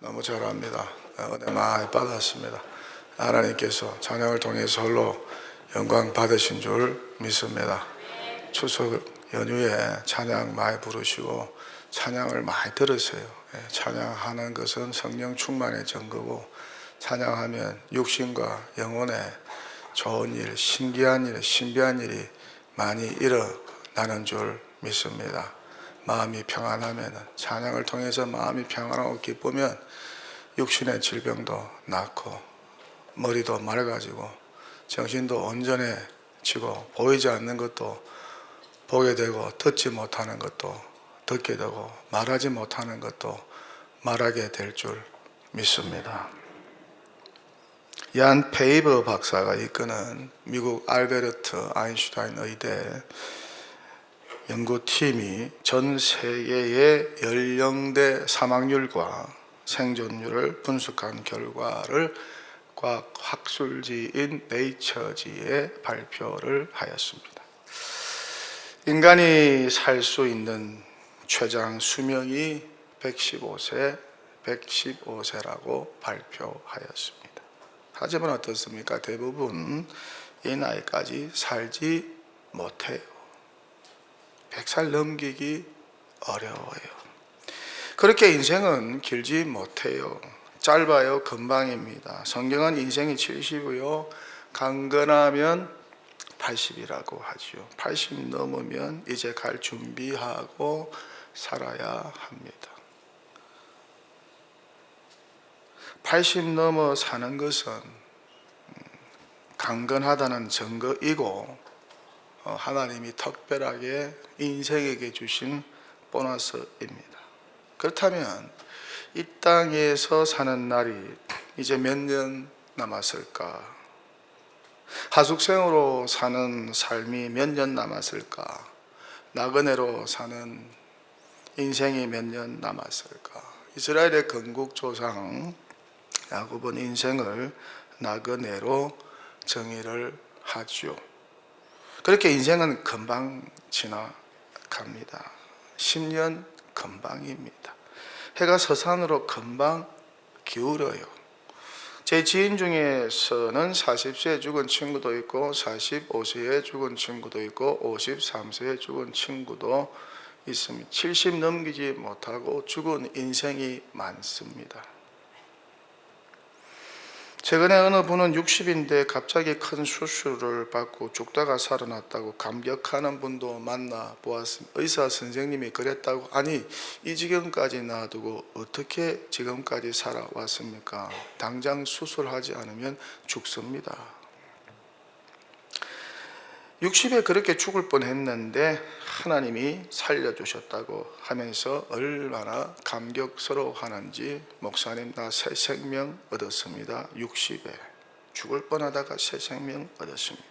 너무 잘합니다. 은혜 많이 받았습니다. 하나님께서 찬양을 통해서 홀로 영광 받으신 줄 믿습니다. 추석 연휴에 찬양 많이 부르시고 찬양을 많이 들으세요. 찬양하는 것은 성령 충만의 증거고, 찬양하면 육신과 영혼에 좋은 일, 신기한 일, 신비한 일이 많이 일어나는 줄 믿습니다. 마음이 평안하면, 찬양을 통해서 마음이 평안하고 기쁘면 육신의 질병도 낫고 머리도 맑아지고 정신도 온전해지고 보이지 않는 것도 보게 되고 듣지 못하는 것도 듣게 되고 말하지 못하는 것도 말하게 될 줄 믿습니다. 얀 페이버 박사가 이끄는 미국 알베르트 아인슈타인 의대 연구팀이 전 세계의 연령대 사망률과 생존율을 분석한 결과를 과학 학술지인 네이처지에 발표를 하였습니다. 인간이 살 수 있는 최장 수명이 115세라고 발표하였습니다. 하지만 어떻습니까? 대부분 이 나이까지 살지 못해요. 100살 넘기기 어려워요. 그렇게 인생은 길지 못해요. 짧아요. 금방입니다. 성경은 인생이 70이요 강건하면 80이라고 하죠. 80 넘으면 이제 갈 준비하고 살아야 합니다. 80 넘어 사는 것은 강건하다는 증거이고, 하나님이 특별하게 인생에게 주신 보너스입니다. 그렇다면 이 땅에서 사는 날이 이제 몇 년 남았을까? 하숙생으로 사는 삶이 몇 년 남았을까? 나그네로 사는 인생이 몇 년 남았을까? 이스라엘의 건국 조상 야곱은 인생을 나그네로 정의를 하죠. 그렇게 인생은 금방 지나갑니다. 10년 금방입니다. 해가 서산으로 금방 기울어요. 제 지인 중에서는 40세에 죽은 친구도 있고 45세에 죽은 친구도 있고 53세에 죽은 친구도 있습니다. 70 넘기지 못하고 죽은 인생이 많습니다. 최근에 어느 분은 60인데 갑자기 큰 수술을 받고 죽다가 살아났다고 감격하는 분도 만나보았습니다. 의사 선생님이 그랬다고, 아니 이 지경까지 놔두고 어떻게 지금까지 살아왔습니까? 당장 수술하지 않으면 죽습니다. 60에 그렇게 죽을 뻔했는데 하나님이 살려주셨다고 하면서 얼마나 감격스러워하는지, 목사님 나 새 생명 얻었습니다. 60에 죽을 뻔하다가 새 생명 얻었습니다.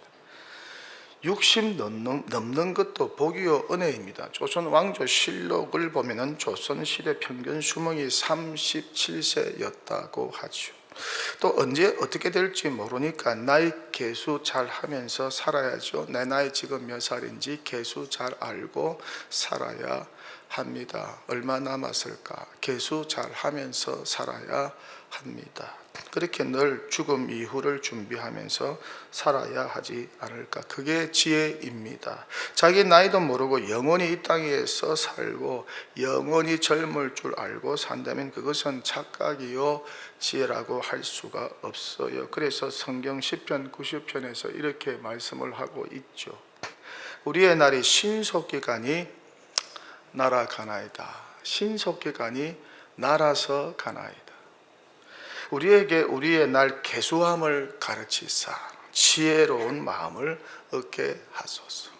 60 넘는 것도 복이요 은혜입니다. 조선 왕조 실록을 보면 조선시대 평균 수명이 37세였다고 하죠. 또 언제 어떻게 될지 모르니까 나이 계수 잘 하면서 살아야죠. 내 나이 지금 몇 살인지 계수 잘 알고 살아야 합니다. 얼마 남았을까? 계수 잘 하면서 살아야 합니다. 그렇게 늘 죽음 이후를 준비하면서 살아야 하지 않을까? 그게 지혜입니다. 자기 나이도 모르고 영원히 이 땅에서 살고 영원히 젊을 줄 알고 산다면 그것은 착각이요 지혜라고 할 수가 없어요. 그래서 성경 시편 90편에서 이렇게 말씀을 하고 있죠. 우리의 날이 신속기간이 날아가나이다. 신속기간이 날아서 가나이다. 우리에게 우리의 날 계수함을 가르치사 지혜로운 마음을 얻게 하소서.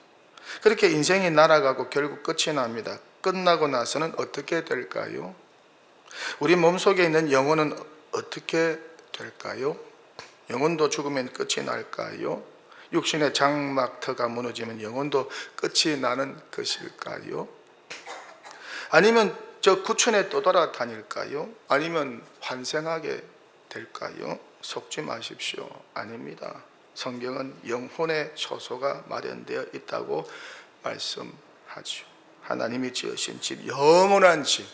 그렇게 인생이 날아가고 결국 끝이 납니다. 끝나고 나서는 어떻게 될까요? 우리 몸속에 있는 영혼은 어떻게 될까요? 영혼도 죽으면 끝이 날까요? 육신의 장막터가 무너지면 영혼도 끝이 나는 것일까요? 아니면 저 구천에 또 돌아다닐까요? 아니면 환생하게 될까요? 속지 마십시오. 아닙니다. 성경은 영혼의 처소가 마련되어 있다고 말씀하죠. 하나님이 지으신 집, 영원한 집,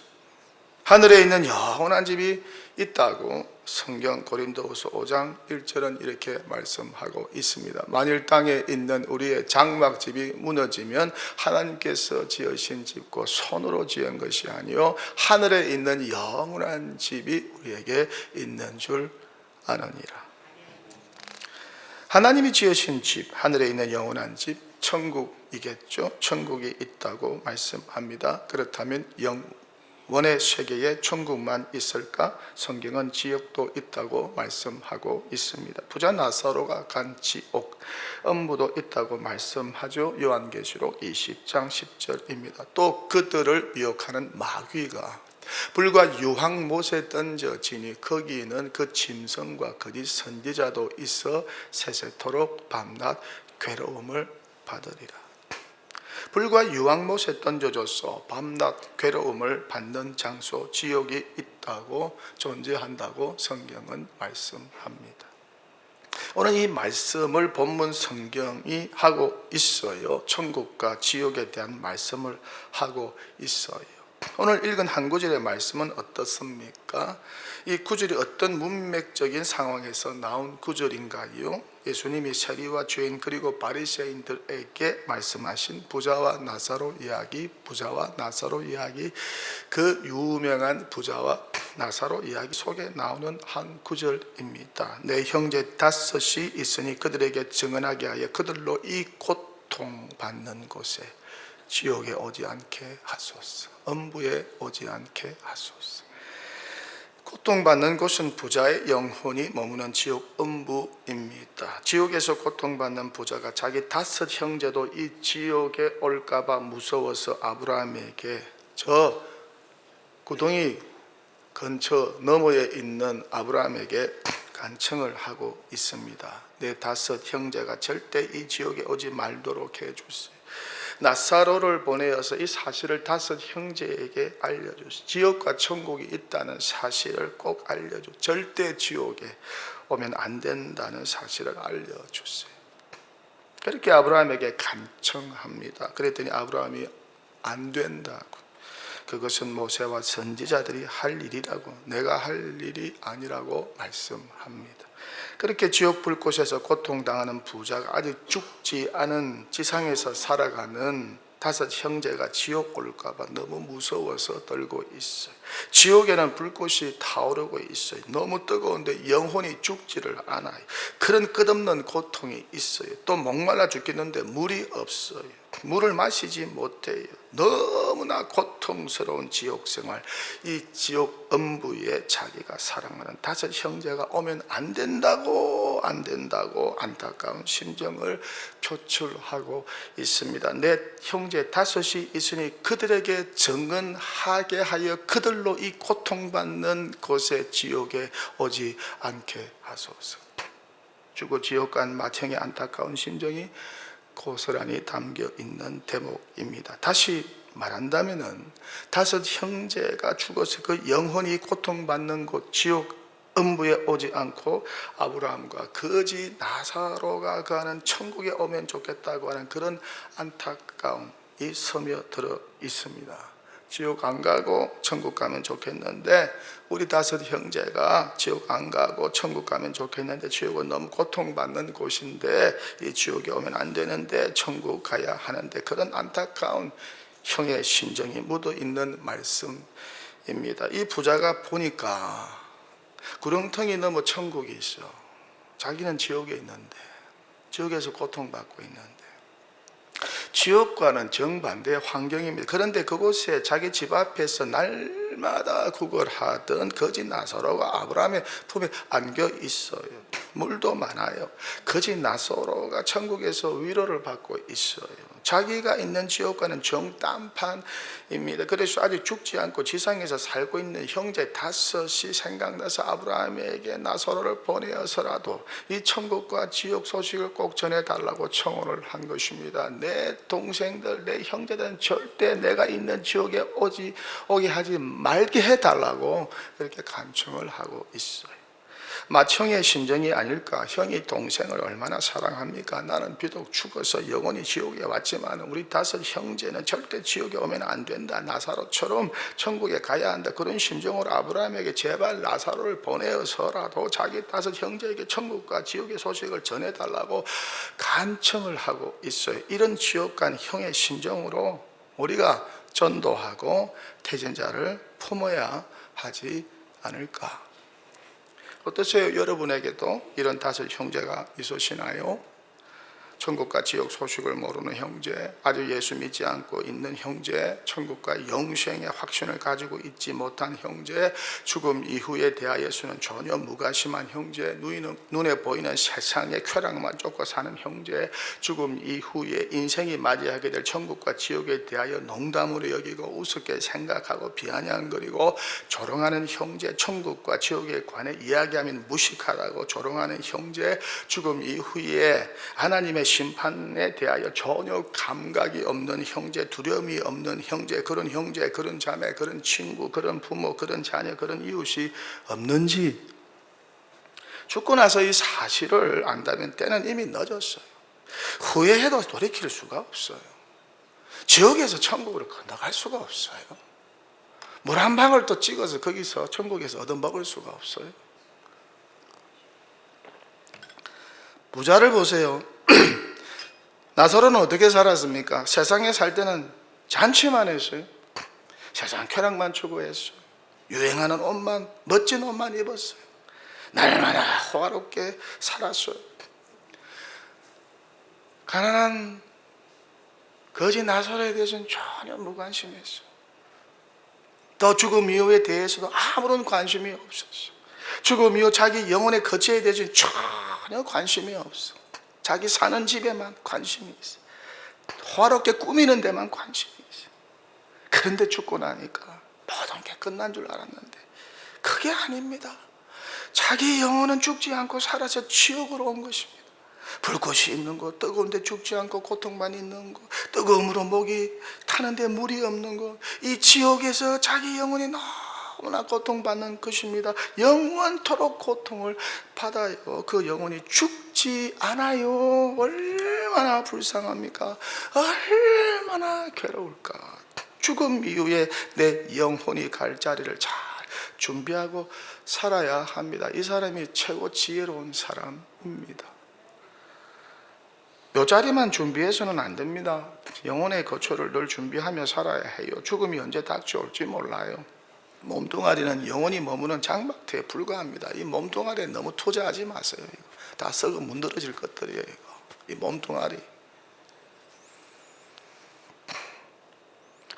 하늘에 있는 영원한 집이 있다고 성경 고린도후서 5장 1절은 이렇게 말씀하고 있습니다. 만일 땅에 있는 우리의 장막집이 무너지면 하나님께서 지으신 집고 손으로 지은 것이 아니요 하늘에 있는 영원한 집이 우리에게 있는 줄 아느니라. 하나님이 지으신 집, 하늘에 있는 영원한 집, 천국이겠죠. 천국이 있다고 말씀합니다. 그렇다면 영원의 세계에 천국만 있을까? 성경은 지옥도 있다고 말씀하고 있습니다. 부자 나사로가 간 지옥, 음부도 있다고 말씀하죠. 요한계시록 20장 10절입니다. 또 그들을 미혹하는 마귀가 불과 유황못에 던져지니 거기는 그 짐승과 거짓 선지자도 있어 세세토록 밤낮 괴로움을 받으리라. 불과 유황못에 던져져서 밤낮 괴로움을 받는 장소 지옥이 있다고 존재한다고 성경은 말씀합니다. 오늘 이 말씀을 본문 성경이 하고 있어요. 천국과 지옥에 대한 말씀을 하고 있어요. 오늘 읽은 한 구절의 말씀은 어떻습니까? 이 구절이 어떤 문맥적인 상황에서 나온 구절인가요? 예수님이 세리와 죄인 그리고 바리새인들에게 말씀하신 부자와 나사로 이야기, 부자와 나사로 이야기, 그 유명한 부자와 나사로 이야기 속에 나오는 한 구절입니다. 내 형제 다섯이 있으니 그들에게 증언하게 하여 그들로 이 고통받는 곳에 지옥에 오지 않게 하소서. 음부에 오지 않게 하소서. 고통받는 곳은 부자의 영혼이 머무는 지옥 음부입니다. 지옥에서 고통받는 부자가 자기 다섯 형제도 이 지옥에 올까봐 무서워서 아브라함에게 저 구덩이 근처 너머에 있는 아브라함에게 간청을 하고 있습니다. 내 다섯 형제가 절대 이 지옥에 오지 말도록 해주세요. 나사로를 보내어서 이 사실을 다섯 형제에게 알려주세요. 지옥과 천국이 있다는 사실을 꼭 알려주세요. 절대 지옥에 오면 안 된다는 사실을 알려주세요. 그렇게 아브라함에게 간청합니다. 그랬더니 아브라함이 안 된다고. 그것은 모세와 선지자들이 할 일이라고, 내가 할 일이 아니라고 말씀합니다. 그렇게 지옥 불꽃에서 고통당하는 부자가 아직 죽지 않은 지상에서 살아가는 다섯 형제가 지옥 올까봐 너무 무서워서 떨고 있어요. 지옥에는 불꽃이 타오르고 있어요. 너무 뜨거운데 영혼이 죽지를 않아요. 그런 끝없는 고통이 있어요. 또 목말라 죽겠는데 물이 없어요. 물을 마시지 못해요. 너무나 고통스러운 지옥 생활, 이 지옥 음부에 자기가 사랑하는 다섯 형제가 오면 안 된다고 안타까운 심정을 표출하고 있습니다. 내 형제 다섯이 있으니 그들에게 증언하게 하여 그들로 이 고통받는 곳에 지옥에 오지 않게 하소서. 죽어 지옥 간 마청의 안타까운 심정이 고스란히 담겨 있는 대목입니다. 다시 말한다면은 다섯 형제가 죽어서 그 영혼이 고통받는 곳 지옥 음부에 오지 않고 아브라함과 거지 나사로가 가는 천국에 오면 좋겠다고 하는 그런 안타까움이 스며들어 있습니다. 지옥 안 가고 천국 가면 좋겠는데 우리 다섯 형제가 지옥 안 가고 천국 가면 좋겠는데 지옥은 너무 고통받는 곳인데 이 지옥에 오면 안 되는데 천국 가야 하는데 그런 안타까운 형의 심정이 묻어 있는 말씀입니다. 이 부자가 보니까 구렁텅이 넘어 천국이 있어. 자기는 지옥에 있는데 지옥에서 고통받고 있는데 지옥과는 정반대의 환경입니다. 그런데 그곳에 자기 집 앞에서 날마다 구걸하던 거짓 나사로가 아브라함의 품에 안겨 있어요. 물도 많아요. 거짓 나사로가 천국에서 위로를 받고 있어요. 자기가 있는 지옥과는 정딴판입니다. 그래서 아직 죽지 않고 지상에서 살고 있는 형제 다섯이 생각나서 아브라함에게 나사로를 보내어서라도 이 천국과 지옥 소식을 꼭 전해달라고 청혼을 한 것입니다. 내 동생들, 내 형제들은 절대 내가 있는 지옥에 오게 하지 말게 해달라고 그렇게 간청을 하고 있어요. 맏형의 심정이 아닐까? 형이 동생을 얼마나 사랑합니까? 나는 비록 죽어서 영원히 지옥에 왔지만 우리 5 형제는 절대 지옥에 오면 안 된다. 나사로처럼 천국에 가야 한다. 그런 심정으로 아브라함에게 제발 나사로를 보내어서라도 자기 5 형제에게 천국과 지옥의 소식을 전해달라고 간청을 하고 있어요. 이런 지옥간 형의 심정으로 우리가 전도하고 태진자를 품어야 하지 않을까? 어떠세요? 여러분에게도 이런 5 형제가 있으시나요? 천국과 지옥 소식을 모르는 형제, 아주 예수 믿지 않고 있는 형제, 천국과 영생의 확신을 가지고 있지 못한 형제, 죽음 이후에 대하여서는 전혀 무관심한 형제, 눈에 보이는 세상의 쾌락만 쫓고 사는 형제, 죽음 이후에 인생이 맞이하게 될 천국과 지옥에 대하여 농담으로 여기고 우습게 생각하고 비아냥거리고 조롱하는 형제, 천국과 지옥에 관해 이야기하면 무식하다고 조롱하는 형제, 죽음 이후에 하나님의 심판에 대하여 전혀 감각이 없는 형제, 두려움이 없는 형제, 그런 자매, 그런 친구, 그런 부모, 그런 자녀, 그런 이웃이 없는지. 죽고 나서 이 사실을 안다면 때는 이미 늦었어요. 후회해도 돌이킬 수가 없어요. 지옥에서 천국으로 건너갈 수가 없어요. 물 한 방울 또 찍어서 거기서 천국에서 얻어먹을 수가 없어요. 부자를 보세요. 나사로는 어떻게 살았습니까? 세상에 살 때는 잔치만 했어요. 세상 쾌락만 추구했어요. 유행하는 옷만, 멋진 옷만 입었어요. 날마다 호화롭게 살았어요. 가난한 거지 나사로에 대해서는 전혀 무관심했어요. 또 죽음 이후에 대해서도 아무런 관심이 없었어요. 죽음 이후 자기 영혼의 거처에 대해서는 전혀 관심이 없어. 자기 사는 집에만 관심이 있어. 호화롭게 꾸미는 데만 관심이 있어. 그런데 죽고 나니까 모든 게 끝난 줄 알았는데 그게 아닙니다. 자기 영혼은 죽지 않고 살아서 지옥으로 온 것입니다. 불꽃이 있는 것, 뜨거운데 죽지 않고 고통만 있는 것, 뜨거움으로 목이 타는데 물이 없는 것, 이 지옥에서 자기 영혼이 너무나 고통받는 것입니다. 영원토록 고통을 받아요. 그 영혼이 죽지 않아요. 얼마나 불쌍합니까? 얼마나 괴로울까? 죽음 이후에 내 영혼이 갈 자리를 잘 준비하고 살아야 합니다. 이 사람이 최고 지혜로운 사람입니다. 요 자리만 준비해서는 안 됩니다. 영혼의 거처를 늘 준비하며 살아야 해요. 죽음이 언제 닥쳐올지 몰라요. 몸뚱아리는 영혼이 머무는 장막터에 불과합니다. 이 몸뚱아리에 너무 투자하지 마세요. 이거. 다 썩어 문드러질 것들이에요. 이거. 이 몸뚱아리.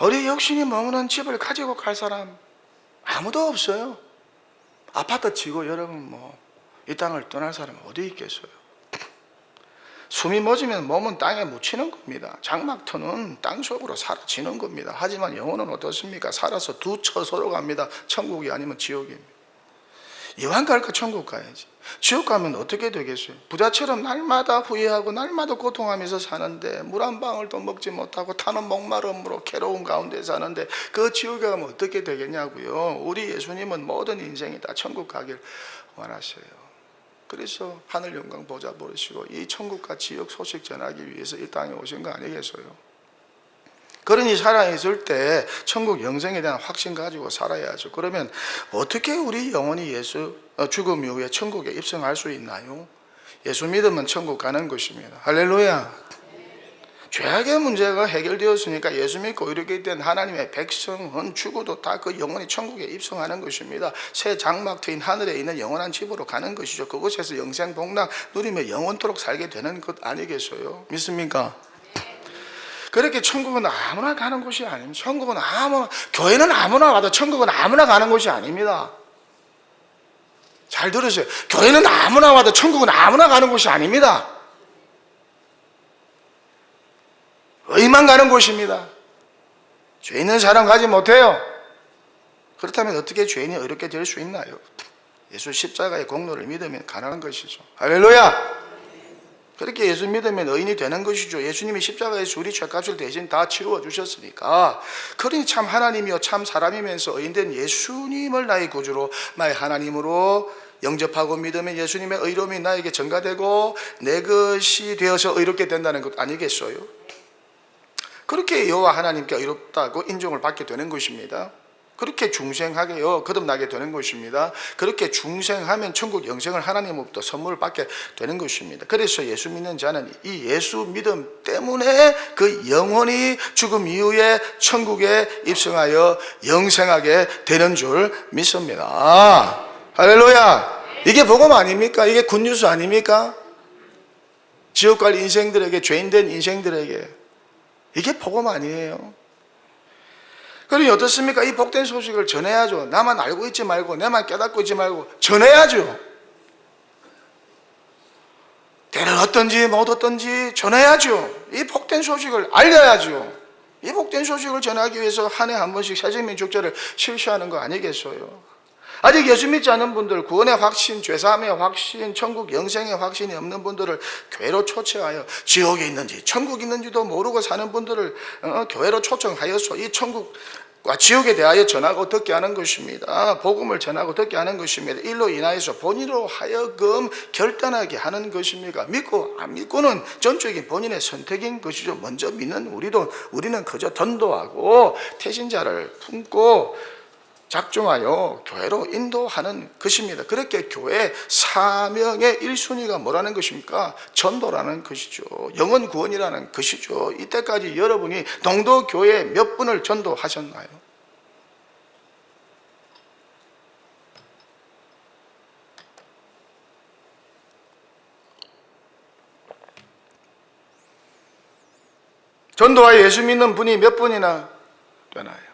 우리 육신이 머무는 집을 가지고 갈 사람 아무도 없어요. 아파트 치고 여러분 이 땅을 떠날 사람 어디 있겠어요? 숨이 멎으면 몸은 땅에 묻히는 겁니다. 장막터는 땅속으로 사라지는 겁니다. 하지만 영혼은 어떻습니까? 살아서 두 처소로 갑니다. 천국이 아니면 지옥입니다. 이왕 갈까 천국 가야지. 지옥 가면 어떻게 되겠어요? 부자처럼 날마다 후회하고 날마다 고통하면서 사는데 물 한 방울도 먹지 못하고 타는 목마름으로 괴로운 가운데 사는데 그 지옥에 가면 어떻게 되겠냐고요. 우리 예수님은 모든 인생이 다 천국 가길 원하셔요. 그래서 하늘 영광 보좌 버리시고 이 천국과 지옥 소식 전하기 위해서 이 땅에 오신 거 아니겠어요? 그러니 살아있을 때 천국 영생에 대한 확신 가지고 살아야죠. 그러면 어떻게 우리 영혼이 죽음 이후에 천국에 입성할 수 있나요? 예수 믿으면 천국 가는 것입니다. 할렐루야. 죄악의 문제가 해결되었으니까 예수 믿고 이렇게 된 하나님의 백성은 죽어도 다 그 영혼이 천국에 입성하는 것입니다. 새 장막 트인 하늘에 있는 영원한 집으로 가는 것이죠. 그곳에서 영생 복락 누리며 영원토록 살게 되는 것 아니겠어요? 믿습니까? 그렇게 천국은 아무나 가는 곳이 아닙니다. 천국은 교회는 아무나 와도 천국은 아무나 가는 곳이 아닙니다. 잘 들으세요. 교회는 아무나 와도 천국은 아무나 가는 곳이 아닙니다. 의만 가는 곳입니다. 죄 있는 사람 가지 못해요. 그렇다면 어떻게 죄인이 의롭게 될 수 있나요? 예수 십자가의 공로를 믿으면 가능한 것이죠. 할렐루야. 그렇게 예수 믿으면 의인이 되는 것이죠. 예수님이 십자가에서 우리 죄값을 대신 다 치루어 주셨으니까. 그러니 참 하나님이요 참 사람이면서 의인된 예수님을 나의 구주로 나의 하나님으로 영접하고 믿으면 예수님의 의로움이 나에게 전가되고 내 것이 되어서 의롭게 된다는 것 아니겠어요? 그렇게 여호와 하나님께 의롭다고 인정을 받게 되는 것입니다. 그렇게 중생하게요 거듭나게 되는 것입니다. 그렇게 중생하면 천국 영생을 하나님으로부터 선물을 받게 되는 것입니다. 그래서 예수 믿는 자는 이 예수 믿음 때문에 그 영혼이 죽음 이후에 천국에 입성하여 영생하게 되는 줄 믿습니다. 할렐루야. 이게 복음 아닙니까? 이게 굿뉴스 아닙니까? 지옥 갈 인생들에게, 죄인된 인생들에게 이게 복음 아니에요? 그러니 어떻습니까? 이 복된 소식을 전해야죠. 나만 알고 있지 말고, 내만 깨닫고 있지 말고 전해야죠. 때는 어떤지 못 어떤지 전해야죠. 이 복된 소식을 알려야죠. 이 복된 소식을 전하기 위해서 한 해 한 번씩 새생명 축제를 실시하는 거 아니겠어요? 아직 예수 믿지 않는 분들, 구원의 확신, 죄사함의 확신, 천국 영생의 확신이 없는 분들을 교회로 초청하여 지옥에 있는지 천국에 있는지도 모르고 사는 분들을 교회로 초청하여서 이 천국과 지옥에 대하여 전하고 듣게 하는 것입니다. 복음을 전하고 듣게 하는 것입니다. 일로 인하여서 본인으로 하여금 결단하게 하는 것입니까? 믿고 안 믿고는 전적인 본인의 선택인 것이죠. 먼저 믿는 우리는 그저 전도하고 태신자를 품고 작정하여 교회로 인도하는 것입니다. 그렇게 교회 사명의 1순위가 뭐라는 것입니까? 전도라는 것이죠. 영혼 구원이라는 것이죠. 이때까지 여러분이 동도교회 몇 분을 전도하셨나요? 전도와 예수 믿는 분이 몇 분이나 되나요?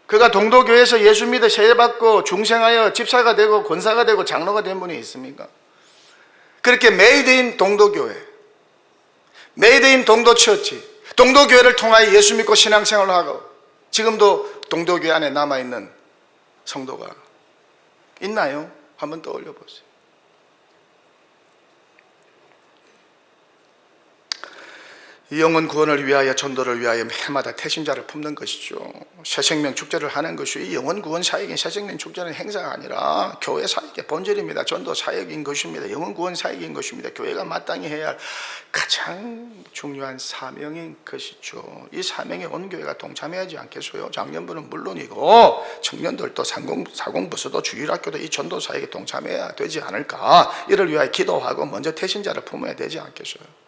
그가 동도교회에서 예수 믿어 세례받고 중생하여 집사가 되고 권사가 되고 장로가 된 분이 있습니까? 그렇게 메이드인 동도교회, 메이드인 동도처치, 동도교회를 통하여 예수 믿고 신앙생활을 하고 지금도 동도교회 안에 남아있는 성도가 있나요? 한번 떠올려 보세요. 이 영혼 구원을 위하여 전도를 위하여 해마다 태신자를 품는 것이죠. 새생명 축제를 하는 것이죠. 이 영혼 구원 사역인 새생명 축제는 행사가 아니라 교회 사역의 본질입니다. 전도 사역인 것입니다. 영혼 구원 사역인 것입니다. 교회가 마땅히 해야 할 가장 중요한 사명인 것이죠. 이 사명에 온 교회가 동참해야지 않겠어요? 장년부는 물론이고 청년들도 사공부서도 주일학교도 이 전도 사역에 동참해야 되지 않을까? 이를 위하여 기도하고 먼저 태신자를 품어야 되지 않겠어요?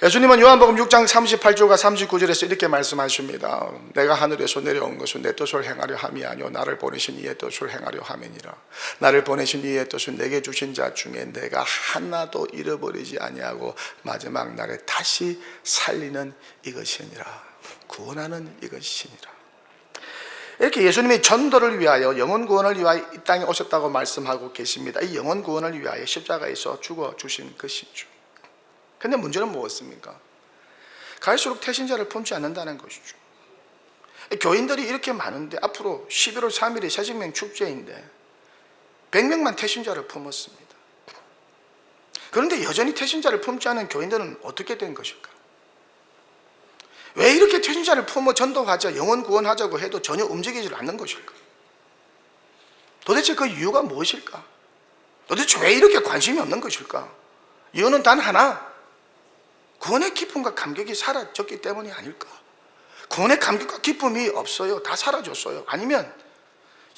예수님은 요한복음 6장 38절과 39절에서 이렇게 말씀하십니다. 내가 하늘에서 내려온 것은 내 뜻을 행하려 함이 아니요 나를 보내신 이의 뜻을 행하려 함이니라. 나를 보내신 이의 뜻은 내게 주신 자 중에 내가 하나도 잃어버리지 아니하고 마지막 날에 다시 살리는 이것이니라. 구원하는 이것이니라. 이렇게 예수님이 전도를 위하여 영혼 구원을 위하여 이 땅에 오셨다고 말씀하고 계십니다. 이 영혼 구원을 위하여 십자가에서 죽어주신 것이죠. 근데 문제는 무엇입니까? 갈수록 태신자를 품지 않는다는 것이죠. 교인들이 이렇게 많은데 앞으로 11월 3일이 새생명 축제인데 100명만 태신자를 품었습니다. 그런데 여전히 태신자를 품지 않은 교인들은 어떻게 된 것일까? 왜 이렇게 태신자를 품어 전도하자, 영혼 구원하자고 해도 전혀 움직이지 않는 것일까? 도대체 그 이유가 무엇일까? 도대체 왜 이렇게 관심이 없는 것일까? 이유는 단 하나, 구원의 기쁨과 감격이 사라졌기 때문이 아닐까? 구원의 감격과 기쁨이 없어요. 다 사라졌어요. 아니면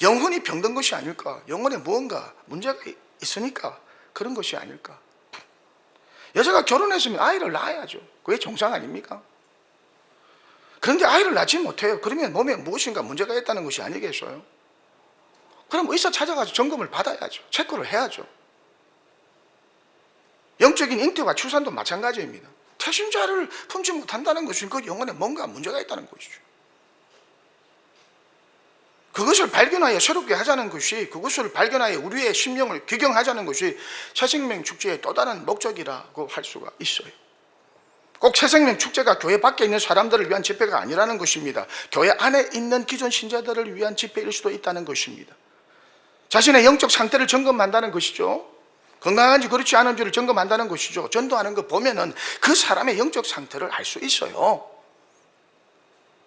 영혼이 병든 것이 아닐까? 영혼에 무언가 문제가 있으니까 그런 것이 아닐까? 여자가 결혼했으면 아이를 낳아야죠. 그게 정상 아닙니까? 그런데 아이를 낳지 못해요. 그러면 몸에 무엇인가 문제가 있다는 것이 아니겠어요? 그럼 의사 찾아가서 점검을 받아야죠. 체크를 해야죠. 영적인 잉태와 출산도 마찬가지입니다. 태신자를 품지 못한다는 것은 그 영혼에 뭔가 문제가 있다는 것이죠. 그것을 발견하여 새롭게 하자는 것이, 그것을 발견하여 우리의 심령을 귀경하자는 것이 새생명 축제의 또 다른 목적이라고 할 수가 있어요. 꼭 새생명 축제가 교회 밖에 있는 사람들을 위한 집회가 아니라는 것입니다. 교회 안에 있는 기존 신자들을 위한 집회일 수도 있다는 것입니다. 자신의 영적 상태를 점검한다는 것이죠. 건강한지 그렇지 않은지를 점검한다는 것이죠. 전도하는 거 보면은 그 사람의 영적 상태를 알 수 있어요.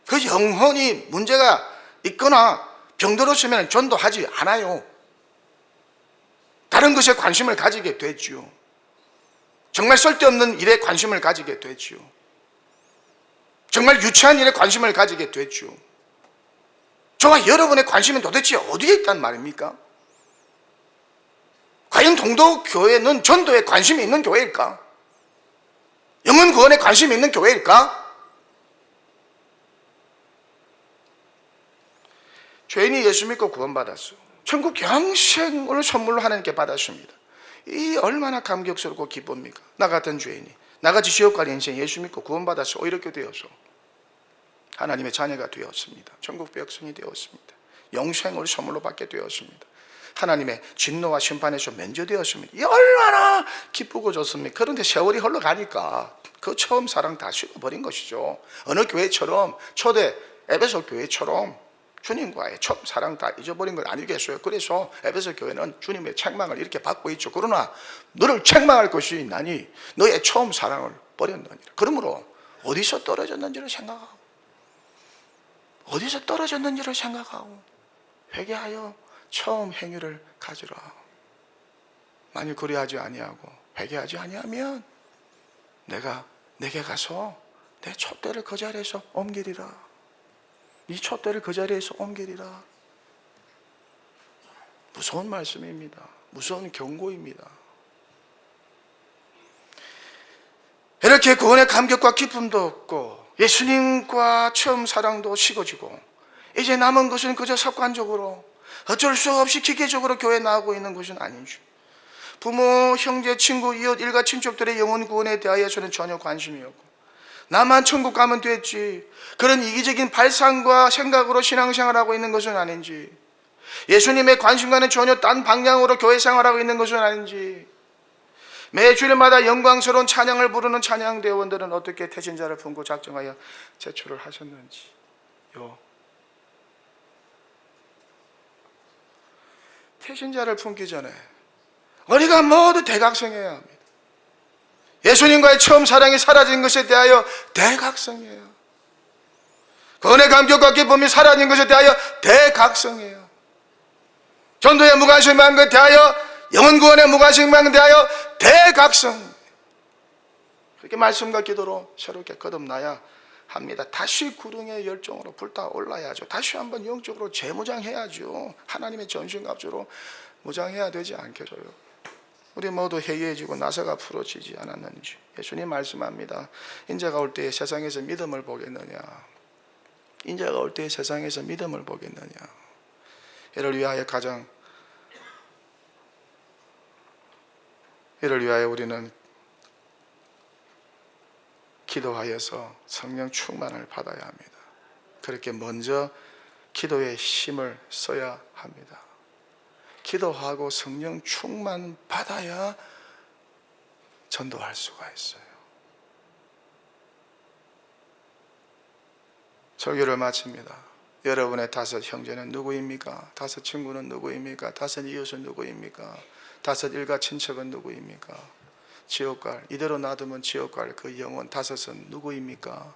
그 영혼이 문제가 있거나 정도로서면 전도하지 않아요. 다른 것에 관심을 가지게 되지요. 정말 쓸데없는 일에 관심을 가지게 되지요. 정말 유치한 일에 관심을 가지게 되지요. 저와 여러분의 관심은 도대체 어디에 있단 말입니까? 과연 동도교회는 전도에 관심이 있는 교회일까? 영혼 구원에 관심이 있는 교회일까? 죄인이 예수 믿고 구원받았어. 천국 영생을 선물로 하나님께 받았습니다. 이 얼마나 감격스럽고 기쁩니까? 나 같은 죄인이 나같이 지옥 갈 인생 예수 믿고 구원받았어. 이렇게 되어서 하나님의 자녀가 되었습니다. 천국 백성이 되었습니다. 영생을 선물로 받게 되었습니다. 하나님의 진노와 심판에서 면제되었습니다. 이 얼마나 기쁘고 좋습니까? 그런데 세월이 흘러가니까 그 처음 사랑 다 식어버린 것이죠. 어느 교회처럼 초대 에베소 교회처럼 주님과의 처음 사랑 다 잊어버린 건 아니겠어요? 그래서 에베소 교회는 주님의 책망을 이렇게 받고 있죠. 그러나 너를 책망할 것이 있나니 너의 처음 사랑을 버렸느니라. 그러므로 어디서 떨어졌는지를 생각하고 어디서 떨어졌는지를 생각하고 회개하여 처음 행위를 가지라. 만일 그리하지 아니하고 회개하지 아니하면 내가 내게 가서 내 촛대를 그 자리에서 옮기리라. 이 촛대를 그 자리에서 옮기리라. 무서운 말씀입니다. 무서운 경고입니다. 이렇게 구원의 감격과 기쁨도 없고 예수님과 처음 사랑도 식어지고 이제 남은 것은 그저 습관적으로 어쩔 수 없이 기계적으로 교회에 나오고 있는 것은 아닌지, 부모, 형제, 친구, 이웃, 일가 친척들의 영혼 구원에 대하여서는 전혀 관심이 없고 나만 천국 가면 됐지, 그런 이기적인 발상과 생각으로 신앙생활하고 있는 것은 아닌지, 예수님의 관심과는 전혀 딴 방향으로 교회 생활하고 있는 것은 아닌지, 매 주일마다 영광스러운 찬양을 부르는 찬양대원들은 어떻게 태신자를 품고 작정하여 제출을 하셨는지요. 태신자를 품기 전에 우리가 모두 대각성해야 합니다. 예수님과의 처음 사랑이 사라진 것에 대하여 대각성해요. 구원의 감격과 기쁨이 사라진 것에 대하여 대각성해요. 전도의 무관심한 것에 대하여, 영혼 구원의 무관심한 것에 대하여 대각성. 그렇게 말씀과 기도로 새롭게 거듭나야 합니다. 다시 구릉의 열정으로 불타올라야죠. 다시 한번 영적으로 재무장해야죠. 하나님의 전신갑주로 무장해야 되지 않겠어요? 우리 모두 해이해지고 나사가 풀어지지 않았는지 예수님 말씀합니다. 인자가 올 때에 세상에서 믿음을 보겠느냐? 인자가 올 때에 세상에서 믿음을 보겠느냐? 이를 위하여 우리는 기도하여서 성령 충만을 받아야 합니다. 그렇게 먼저 기도에 힘을 써야 합니다. 기도하고 성령 충만 받아야 전도할 수가 있어요. 설교를 마칩니다. 여러분의 다섯 형제는 누구입니까? 다섯 친구는 누구입니까? 다섯 이웃은 누구입니까? 다섯 일가 친척은 누구입니까? 지옥갈, 이대로 놔두면 지옥갈 그 영혼 다섯은 누구입니까?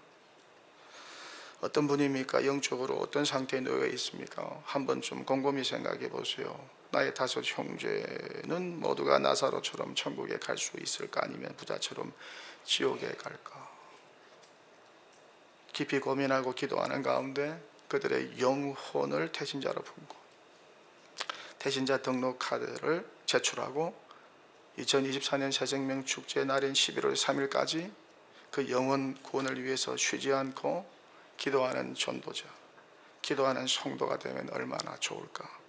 어떤 분입니까? 영적으로 어떤 상태에 놓여 있습니까? 한번 좀 곰곰이 생각해 보세요. 나의 다섯 형제는 모두가 나사로처럼 천국에 갈 수 있을까? 아니면 부자처럼 지옥에 갈까? 깊이 고민하고 기도하는 가운데 그들의 영혼을 태신자로 품고 태신자 등록 카드를 제출하고 2024년 새생명 축제 날인 11월 3일까지 그 영혼 구원을 위해서 쉬지 않고 기도하는 전도자, 기도하는 성도가 되면 얼마나 좋을까?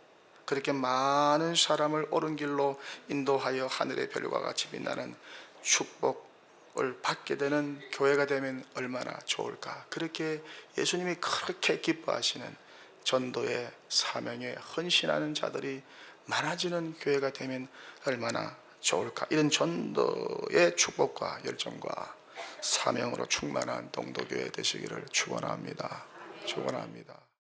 그렇게 많은 사람을 옳은 길로 인도하여 하늘의 별과 같이 빛나는 축복을 받게 되는 교회가 되면 얼마나 좋을까? 그렇게 예수님이 그렇게 기뻐하시는 전도의 사명에 헌신하는 자들이 많아지는 교회가 되면 얼마나 좋을까? 이런 전도의 축복과 열정과 사명으로 충만한 동도교회 되시기를 축원합니다. 축원합니다.